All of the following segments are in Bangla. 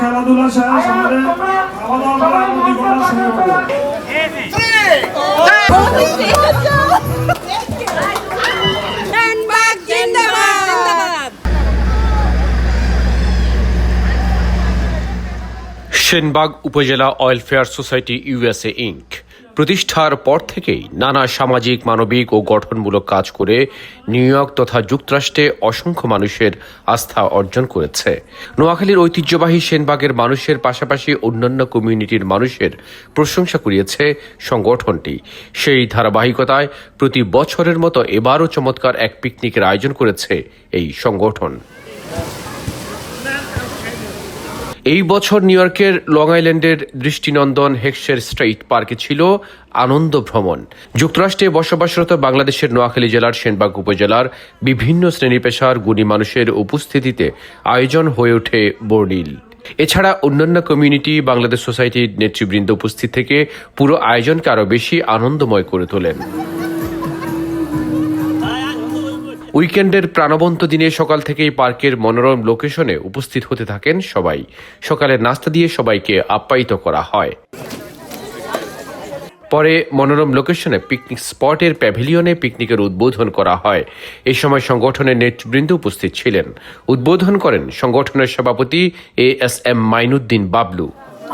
খেলাধুলা শেষ আমাদের খাওয়া দাওয়া করার প্রতি করার সময় হবে। সেনবাগ উপজেলা ওয়েলফেয়ার সোসাইটি ইউএসএ ইনক প্রতিষ্ঠার পর থেকেই নানা সামাজিক, মানবিক ও গঠনমূলক কাজ করে নিউ ইয়র্ক তথা যুক্তরাষ্ট্রে অসংখ্য মানুষের আস্থা অর্জন করেছে। নোয়াখালীর ঐতিহ্যবাহী সেনবাগের মানুষের পাশাপাশি অন্যান্য কমিউনিটির মানুষের প্রশংসা কুড়িয়েছে সংগঠনটি। সেই ধারাবাহিকতায় প্রতি বছরের মতো এবারও চমৎকার এক পিকনিকের আয়োজন করেছে এই সংগঠন। এই বছর নিউ ইয়র্কের লং আইল্যান্ডের দৃষ্টিনন্দন হেক্সের স্ট্রিট পার্কে ছিল আনন্দ ভ্রমণ। যুক্তরাষ্ট্রে বসবাসরত বাংলাদেশের নোয়াখালী জেলার সেনবাগ উপজেলার বিভিন্ন শ্রেণী পেশার গুণী মানুষের উপস্থিতিতে আয়োজন হয়ে ওঠে বর্ণিল। এছাড়া অন্যান্য কমিউনিটি, বাংলাদেশ সোসাইটির নেতৃবৃন্দ উপস্থিত থেকে পুরো আয়োজনকে আরও বেশি আনন্দময় করে তোলেন। উইকেন্ডের প্রাণবন্ত দিনে সকাল থেকেই পার্কের মনোরম লোকেশনে উপস্থিত হতে থাকেন সবাই। সকালের নাস্তা দিয়ে সবাইকে আপ্যায়িত করা হয়। পরে মনোরম লোকেশনে পিকনিক স্পটের প্যাভিলিয়নে পিকনিকের উদ্বোধন করা হয়। এই সময় সংগঠনের নেতৃবৃন্দ উপস্থিত ছিলেন। উদ্বোধন করেন সংগঠনের সভাপতি ASM মাইনুদ্দিন বাবলু।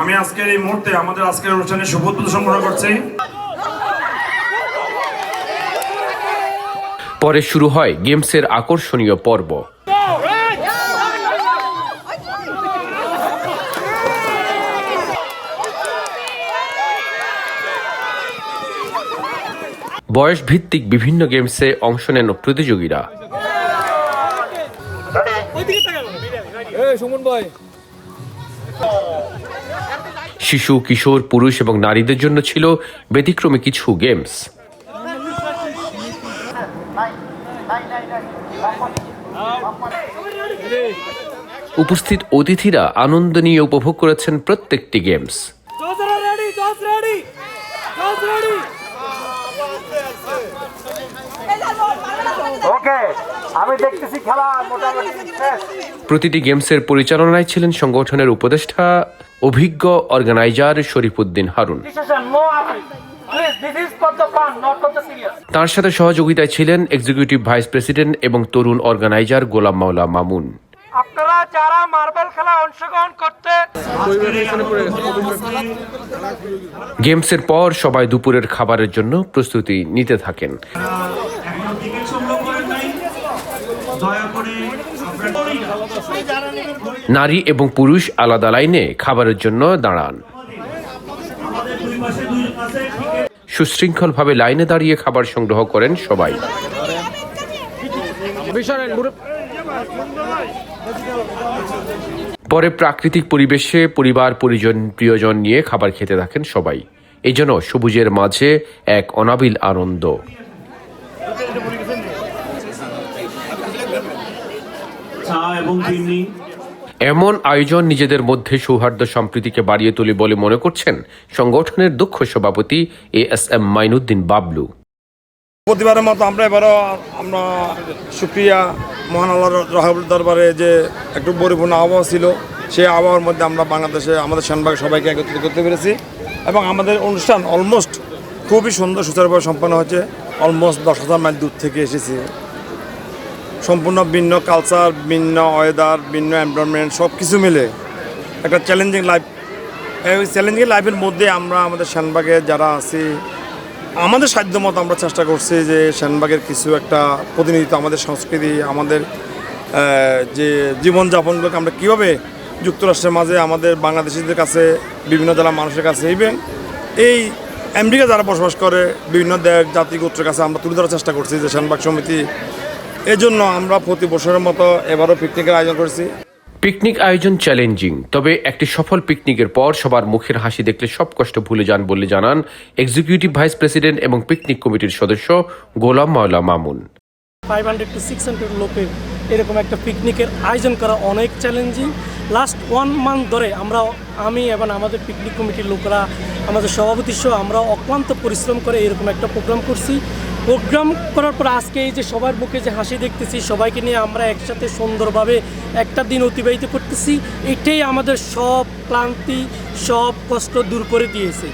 আমি আজকের এই মুহূর্তে আমাদের আজকের অনুষ্ঠানে শুভ উদ্বোধন করছি। পরে শুরু হয় গেমসের আকর্ষণীয় পর্ব। বয়স ভিত্তিক বিভিন্ন গেমসে অংশ নেন প্রতিযোগীরা। শিশু, কিশোর, পুরুষ এবং নারীদের জন্য ছিল ব্যতিক্রমী কিছু গেমস। উপস্থিত অতিথিরা আনন্দ নিয়ে উপভোগ করেছেন প্রত্যেকটি গেমস। প্রতিটি গেমসের পরিচালনায় ছিলেন সংগঠনের উপদেষ্টা অভিজ্ঞ অর্গানাইজার শরীফুদ্দিন হারুন। তার সাথে সহযোগিতায় ছিলেন এক্সিকিউটিভ ভাইস প্রেসিডেন্ট এবং তরুণ অর্গানাইজার গোলাম মাওলা মামুন। আপনারা যারা মার্বেল খেলা অংশগ্রহণ করতে গেমসের পর সবাই দুপুরের খাবারের জন্য প্রস্তুতি নিতে থাকেন। নারী এবং পুরুষ আলাদা লাইনে খাবারের জন্য দাঁড়ান। সুশৃঙ্খলভাবে লাইনে দাঁড়িয়ে খাবার সংগ্রহ করেন সবাই। পরে প্রাকৃতিক পরিবেশে পরিবার, পরিজন, প্রিয়জন নিয়ে খাবার খেতে থাকেন সবাই। এই জন্য সবুজের মাঝে এক অনাবিল আনন্দ। এমন আয়োজন নিজেদের মধ্যে সৌহার্দ্য সম্প্রীতিকে বাড়িয়ে তোলে বলে মনে করছেন সংগঠনের দক্ষ সভাপতি ASM মাইনুদ্দিন বাবলু। প্রতিবারের মতো এবারও আমরা সুপ্রিয়া মহান আল্লাহর রহমতের দরবারে যে একটু পরিপূর্ণ আবহাওয়া ছিল, সেই আবহাওয়ার মধ্যে আমরা বাংলাদেশে আমাদের সেনবাগ সবাইকে একত্রিত করতে পেরেছি এবং আমাদের অনুষ্ঠান অলমোস্ট খুবই সুন্দর সুচারুভাবে সম্পন্ন হয়েছে। অলমোস্ট 10,000 মাইল দূর থেকে এসেছি। সম্পূর্ণ ভিন্ন কালচার, ভিন্ন ওয়েদার, ভিন্ন এনভায়রনমেন্ট, সব কিছু মিলে একটা চ্যালেঞ্জিং লাইফ। এই চ্যালেঞ্জিং লাইফের মধ্যে আমরা আমাদের সেনবাগে যারা আছি আমাদের সাধ্যমতো আমরা চেষ্টা করছি যে সেনবাগের কিছু একটা প্রতিনিধিত্ব, আমাদের সংস্কৃতি, আমাদের যে জীবনযাপনগুলোকে আমরা কীভাবে যুক্তরাষ্ট্রের মাঝে আমাদের বাংলাদেশিদের কাছে, বিভিন্ন জেলার মানুষের কাছে, ইভেন এই আমেরিকা যারা বসবাস করে বিভিন্ন দেশ, জাতি, গোত্রের কাছে আমরা তুলে ধরার চেষ্টা করছি যে সেনবাগ সমিতি। এজন্য আমরা প্রতি বছরের মতো এবারও পিকনিকের আয়োজন করেছি। পিকনিক আয়োজন চ্যালেঞ্জিং, তবে একটি সফল পিকনিকের পর সবার মুখের হাসি দেখলে সব কষ্ট ভুলে যান বলে জানান এক্সিকিউটিভ ভাইস প্রেসিডেন্ট এবং পিকনিক কমিটির সদস্য গোলাম মাওলা মামুন। 500 to 600 লোকের এরকম একটা পিকনিকের আয়োজন করা অনেক চ্যালেঞ্জিং। লাস্ট 1 মান্থ ধরে আমি এবং আমাদের পিকনিক কমিটির লোকরা, আমাদের সভাপতি সহ আমরা অক্লান্ত পরিশ্রম করে এরকম একটা প্রোগ্রাম করছি প্রোগ্রাম করার পর আজকে এই যে সবার মুখে যে হাসি দেখতেছি, সবাইকে নিয়ে আমরা একসাথে সুন্দরভাবে একটা দিন অতিবাহিত করতেছি, এটাই আমাদের সব ক্লান্তি সব কষ্ট দূর করে দিয়েছে।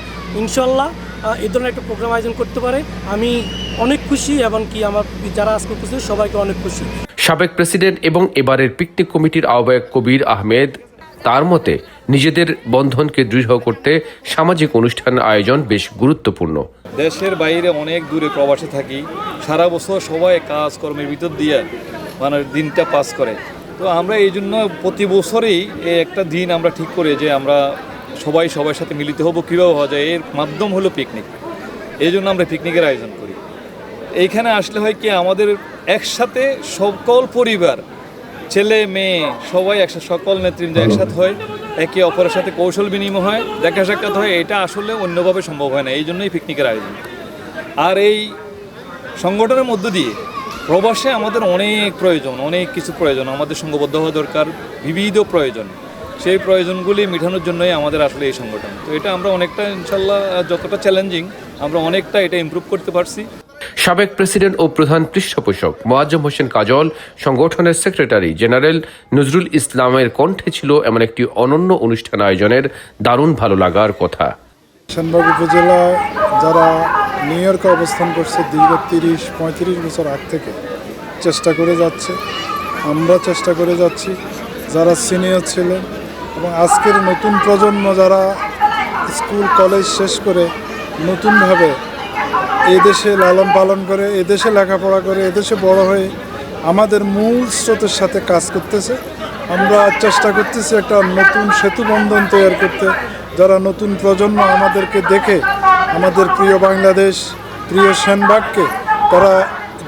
ইনশাল্লাহ এই ধরনের একটা প্রোগ্রাম আয়োজন করতে পারে আমি অনেক খুশি, এবং কি আমার যারা আজকে উপস্থিত সবাইকে অনেক খুশি। সাবেক প্রেসিডেন্ট এবং এবারের পিকনিক কমিটির আহ্বায়ক কবির আহমেদ তার মতে নিজেদের বন্ধনকে দৃঢ় করতে সামাজিক অনুষ্ঠান আয়োজন বেশ গুরুত্বপূর্ণ। দেশের বাইরে অনেক দূরে প্রবাসে থাকি, সারা বছর সবাই কাজকর্মের ভিতর দিয়ে মানে দিনটা পাস করে। তো আমরা এই জন্য প্রতি বছরেই এই একটা দিন আমরা ঠিক করি যে আমরা সবার সাথে মিলিত হব, কীভাবে হওয়া যায়, এর মাধ্যম হলো পিকনিক। এই জন্য আমরা পিকনিকের আয়োজন করি। এইখানে আসলে হয় কি আমাদের একসাথে সকল পরিবার, ছেলে মেয়ে সবাই একসাথে, সকল নেতৃবৃন্দ একসাথে হয়, একে অপরের সাথে কৌশল বিনিময় হয়, দেখা সাক্ষাৎ হয়। এটা আসলে অন্যভাবে সম্ভব হয় না, এই জন্যই পিকনিকের আয়োজন। আর এই সংগঠনের মধ্য দিয়ে প্রবাসে আমাদের অনেক প্রয়োজন, অনেক কিছু প্রয়োজন, আমাদের সংঘবদ্ধ হওয়া দরকার, বিবিধ প্রয়োজন। সেই প্রয়োজনগুলি মেটানোর জন্যই আমাদের আসলে এই সংগঠন। তো এটা আমরা অনেকটা ইনশাল্লাহ, যতটা চ্যালেঞ্জিং আমরা অনেকটা এটা ইমপ্রুভ করতে পারছি। সাবেক প্রেসিডেন্ট ও প্রধান পৃষ্ঠপোষক মোয়াজ্জেম হোসেন কাজল, সংগঠনের সেক্রেটারি জেনারেল নজরুল ইসলামের কণ্ঠে ছিল এমন একটি অনন্য অনুষ্ঠান আয়োজনের দারুণ ভালো লাগার কথা। সেনবাগ উপজেলা যারা নিউ ইয়র্কে অবস্থান করছে দীর্ঘ ৩০-৩৫ বছর আগ থেকে চেষ্টা করে যাচ্ছে, আমরা চেষ্টা করে যাচ্ছি, যারা সিনিয়র ছিলেন এবং আজকের নতুন প্রজন্ম যারা স্কুল কলেজ শেষ করে নতুনভাবে এদেশে লালন পালন করে, এদেশে লেখাপড়া করে, এদেশে বড় হয়ে আমাদের মূল স্রোতের সাথে কাজ করতেছে। আমরা চেষ্টা করতেছি একটা নতুন সেতুবন্ধন তৈরি করতে, যারা নতুন প্রজন্ম আমাদেরকে দেখে আমাদের প্রিয় বাংলাদেশ, প্রিয় সেনবাগকে তারা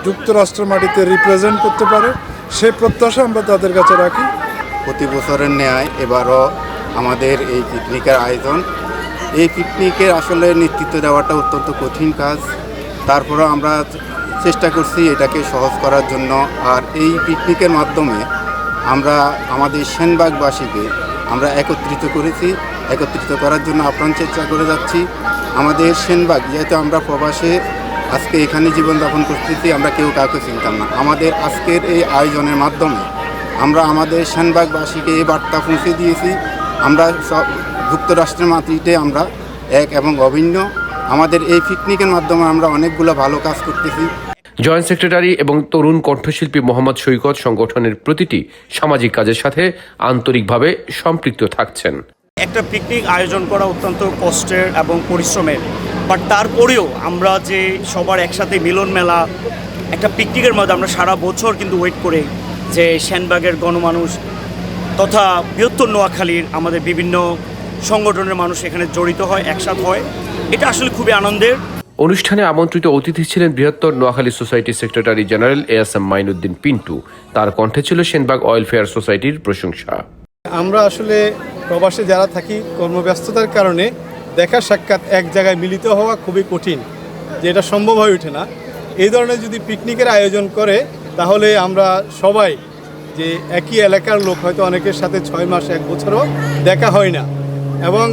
যুক্তরাষ্ট্রের মাটিতে রিপ্রেজেন্ট করতে পারে, সেই প্রত্যাশা আমরা তাদের কাছে রাখি। প্রতি বছরের ন্যায় এবারও আমাদের এই পিকনিকের আয়োজন। এই পিকনিকের আসলে নেতৃত্ব দেওয়াটা অত্যন্ত কঠিন কাজ, তারপরেও আমরা চেষ্টা করছি এটাকে সহজ করার জন্য। আর এই পিকনিকের মাধ্যমে আমরা আমাদের সেনবাগবাসীকে আমরা একত্রিত করেছি, একত্রিত করার জন্য আপ্রাণ চেষ্টা করে যাচ্ছি। আমাদের সেনবাগ, যেহেতু আমরা প্রবাসে আজকে এখানে জীবনযাপন করতেছি, আমরা কেউ কাউকে চিনতাম না। আমাদের আজকের এই আয়োজনের মাধ্যমে আমরা আমাদের সেনবাগবাসীকে এই বার্তা পৌঁছে দিয়েছি, আমরা সব যুক্তরাষ্ট্রের মাটিতে আমরা এক এবং অভিন্ন। আমাদের এই পিকনিকের মাধ্যমে আমরা অনেকগুলো ভালো কাজ করতেছি। জয়েন্ট সেক্রেটারি এবং তরুণ কণ্ঠশিল্পী মোহাম্মদ সৈকত সংগঠনের প্রতিটি সামাজিক কাজের সাথে আন্তরিকভাবে সম্পৃক্ত থাকছেন। একটা পিকনিক আয়োজন করা অত্যন্ত কষ্টের এবং পরিশ্রমের, বাট তারপরেও আমরা যে সবার একসাথে মিলন মেলা, একটা পিকনিকের মধ্যে আমরা সারা বছর কিন্তু ওয়েট করে যে সেনবাগের গণমানুষ তথা বৃহত্তর নোয়াখালীর আমাদের বিভিন্ন সংগঠনের মানুষ এখানে জড়িত হয়, একসাথে হয়, এটা আসলে খুবই আনন্দের। অনুষ্ঠানে আমন্ত্রিত অতিথি ছিলেন বৃহত্তর Noakhali society secretary general ASM Mainuddin Pintu. তার কণ্ঠে ছিল সেনবাগ ওয়েলফেয়ার সোসাইটির প্রশংসা। আমরা আসলে প্রবাসে যারা থাকি, কর্মব্যস্ততার কারণে দেখা সাক্ষাৎ এক জায়গায় মিলিত হওয়া খুবই কঠিন, যে এটা সম্ভব হয়ে ওঠে না। এই ধরনের যদি পিকনিকের আয়োজন করে তাহলে আমরা সবাই যে একই এলাকার লোক, হয়তো অনেকের সাথে 6 মাস 1 বছরও দেখা হয় না, এবং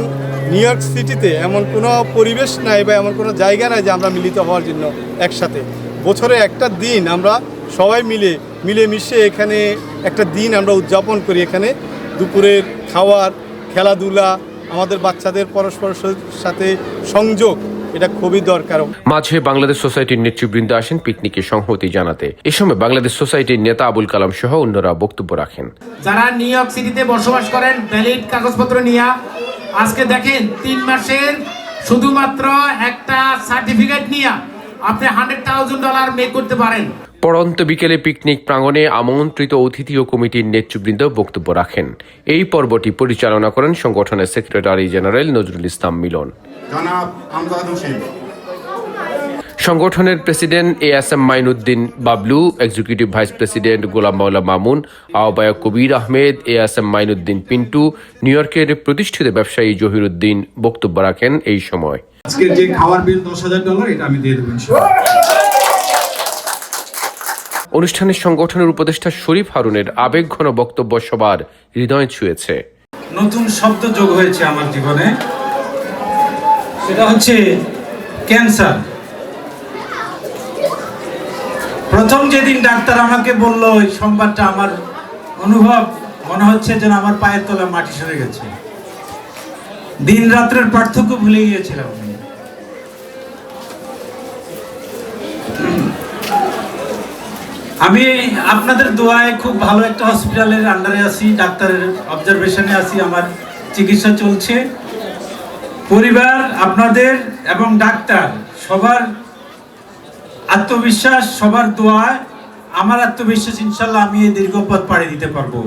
নিউ ইয়র্ক সিটিতে এমন কোনো পরিবেশ নাই বা এমন কোনো জায়গা নাই যে আমরা মিলিত হওয়ার জন্য একসাথে। বছরে একটা দিন আমরা সবাই মিলেমিশে এখানে একটা দিন আমরা উদযাপন করি। এখানে দুপুরের খাওয়ার, খেলাধুলা, আমাদের বাচ্চাদের পরস্পরের সাথে সংযোগ, এটা খুবই দরকার। মাঝে বাংলাদেশ সোসাইটির নেতৃবৃন্দ আসেন পিকনিকে সংহতি জানাতে। এ সময় বাংলাদেশ সোসাইটির নেতা আবুল কালাম সহ অন্যরা বক্তব্য রাখেন। যারা নিউ ইয়র্ক সিটিতে বসবাস করেন, ভ্যালিড কাগজপত্র নিয়ে আজকে দেখেন 3 মাসের শুধুমাত্র একটা সার্টিফিকেট নিয়ে আপনি $100,000 মেক করতে পারেন। পড়ন্ত বিকেলে পিকনিক প্রাঙ্গণে আমন্ত্রিত অতিথি ও কমিটির নেতৃবৃন্দ বক্তব্য রাখেন। এই পর্বটি পরিচালনা করেন সংগঠনের সেক্রেটারি জেনারেল নজরুল ইসলাম মিলন। সংগঠনের president ASM Mainuddin Bablu, executive vice president Golam Maula Mamun, আহ্বায়ক কবির আহমেদ, এএসএম মাইনুদ্দিন পিন্টু, নিউ ইয়র্কের প্রতিষ্ঠিত ব্যবসায়ী জহিরুদ্দিন বক্তব্য রাখেন। এই সময় আজকের যে খাওয়ার বিল $10,000 এটা আমি দিয়ে দেব ইনশাআল্লাহ। অনুষ্ঠানে সংগঠনের উপদেষ্টা শরীফ হারুনের আবেগঘন বক্তব্য সবার হৃদয় ছুঁয়েছে। নতুন শব্দ যোগ হয়েছে আমার জীবনে, সেটা হচ্ছে ক্যান্সার। প্রথম যেদিন ডাক্তার আমাকে বলল ওই সংবাদটা, আমার অনুভব মনে হচ্ছে যেন আমার পায়ের তলা মাটি সরে গেছে। দিন রাত্রের পার্থক্য ভুলে গিয়েছিলাম। আমি আপনাদের দোয়ায় খুব ভালো একটা হসপিটালের আন্ডারে আছি, ডাক্তারের অবজারভেশনে আছি, আমার চিকিৎসা চলছে। পরিবার, আপনাদের এবং ডাক্তার সবার আত্মবিশ্বাস, সবার দোয়ায় আমার আত্মবিশ্বাস, ইনশাল্লাহ আমি এই দীর্ঘ পথ পাড়ি দিতে পারবো।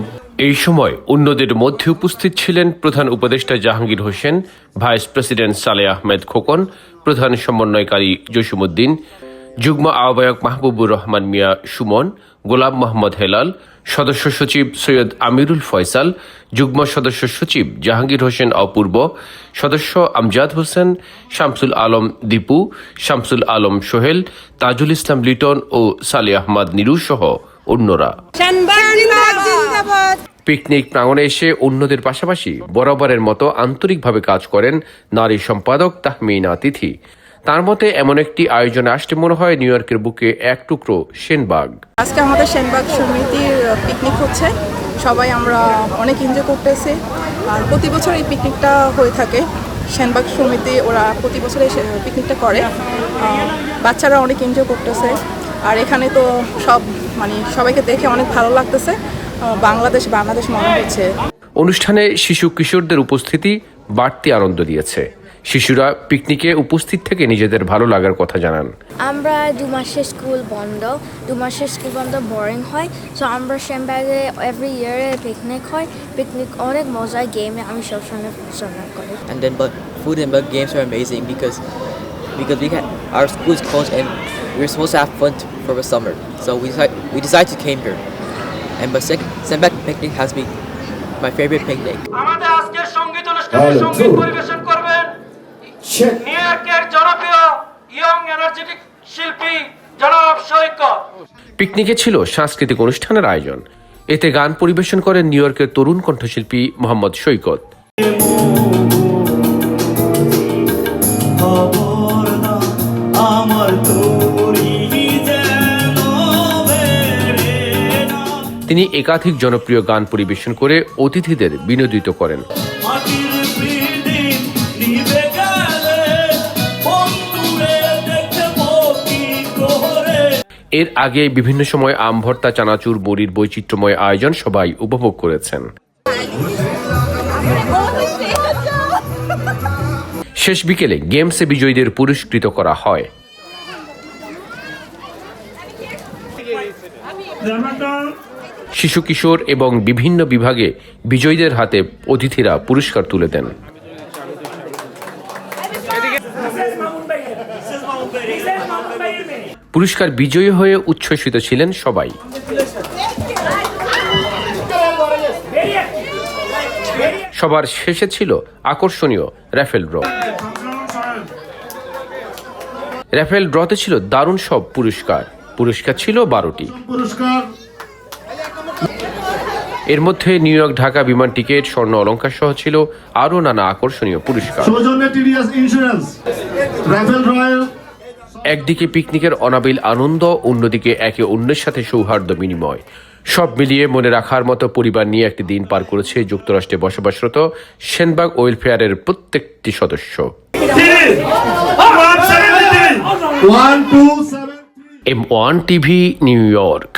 এই সময় অন্যদের মধ্যে উপস্থিত ছিলেন প্রধান উপদেষ্টা জাহাঙ্গীর হোসেন, ভাইস প্রেসিডেন্ট সালেহ আহমেদ খোকন, প্রধান সমন্বয়কারী জসিমউদ্দিন, যুগ্ম আহ্বায়ক মাহবুবুর রহমান মিয়া সুমন, গোলাম মোহাম্মদ হেলাল, সদস্য সচিব সৈয়দ আমিরুল ফয়সাল, যুগ্ম সদস্য সচিব জাহাঙ্গীর হোসেন অপূর্ব, সদস্য আমজাদ হোসেন, শামসুল আলম দীপু, শামসুল আলম সোহেল, তাজুল ইসলাম লিটন ও সালে আহমদ নিরু সহ অন্যরা। পিকনিক প্রাঙ্গণে এসে অন্যদের পাশাপাশি বরাবরের মতো আন্তরিকভাবে কাজ করেন নারী সম্পাদক তাহমিনা তিথি। তার মতে এমন একটি আয়োজনে আসতে মনে হয় নিউ ইয়র্কের বুকে এক টুকরো সেনবাগ। আজকে আমাদের সেনবাগ সমিতির পিকনিক হচ্ছে, সবাই আমরা অনেক এনজয় করতেছি। আর প্রতি বছর এই পিকনিকটা হয়ে থাকে, সেনবাগ সমিতি ওরা প্রতি বছর এই পিকনিকটা করে। বাচ্চারা অনেক এনজয় করতেছে। আর এখানে তো সবাইকে দেখে অনেক ভালো লাগতেছে, বাংলাদেশ মনে হচ্ছে। অনুষ্ঠানে শিশু কিশোরদের উপস্থিতি বাড়তি আনন্দ দিয়েছে। শিশুরা পিকনিকে উপস্থিত থেকে নিজেদের ভালো লাগার কথা জানান। আমরা 2 মাসের স্কুল বন্ধ বোরিং হয়, সো আমরা সেনবাগে এভরি ইয়ারে পিকনিক হয়। পিকনিক অনেক মজার, গেমে আমি সবসময় পছন্দ করি। And then but food and but games are amazing because our school is closed and we're supposed to have fun for the summer, so we decided to came here. And but Senbak picnic has been my favorite picnic. আমাদের আজকের সঙ্গীত অনুষ্ঠানে সঙ্গীত পরিবেশন করবেন নিউ ইয়র্কের জনপ্রিয় ইয়ং এনার্জেটিক শিল্পী জনাব সৈকত। পিকনিকে ছিল সাংস্কৃতিক অনুষ্ঠানের আয়োজন। এতে গান পরিবেশন করেন নিউ ইয়র্কের তরুণ কণ্ঠশিল্পী মোহাম্মদ সৈকত। তিনি একাধিক জনপ্রিয় গান পরিবেশন করে অতিথিদের বিনোদিত করেন। এর আগে বিভিন্ন সময় আম ভর্তা, চানাচুর, বড়ির বৈচিত্র্যময় আয়োজন সবাই উপভোগ করেছেন। শেষ বিকেলে গেমসে বিজয়ীদের পুরস্কৃত করা হয়। শিশু কিশোর এবং বিভিন্ন বিভাগে বিজয়ীদের হাতে অতিথিরা পুরস্কার তুলে দেন। পুরস্কার বিজয়ী হয়ে উচ্ছ্বসিত ছিলেন সবাই। সবার শেষে ছিল আকর্ষণীয় র্যাফেল ড্র। র্যাফেল ড্রতে ছিল দারুণ সব পুরস্কার ছিল 12টি। এর মধ্যে নিউ ইয়র্ক ঢাকা বিমান টিকিট, স্বর্ণ অলংকার সহ ছিল আরো নানা আকর্ষণীয় পুরস্কার। একদিকে পিকনিকের অনাবিল আনন্দ, অন্যদিকে একে অন্যের সাথে সৌহার্দ্য বিনিময়। সব মিলিয়ে মনে রাখার মতো পরিবার নিয়ে একটি দিন পার করেছে যুক্তরাষ্ট্রে বসবাসরত সেনবাগ ওয়েলফেয়ারের প্রত্যেকটি সদস্য। M1 TV, new York.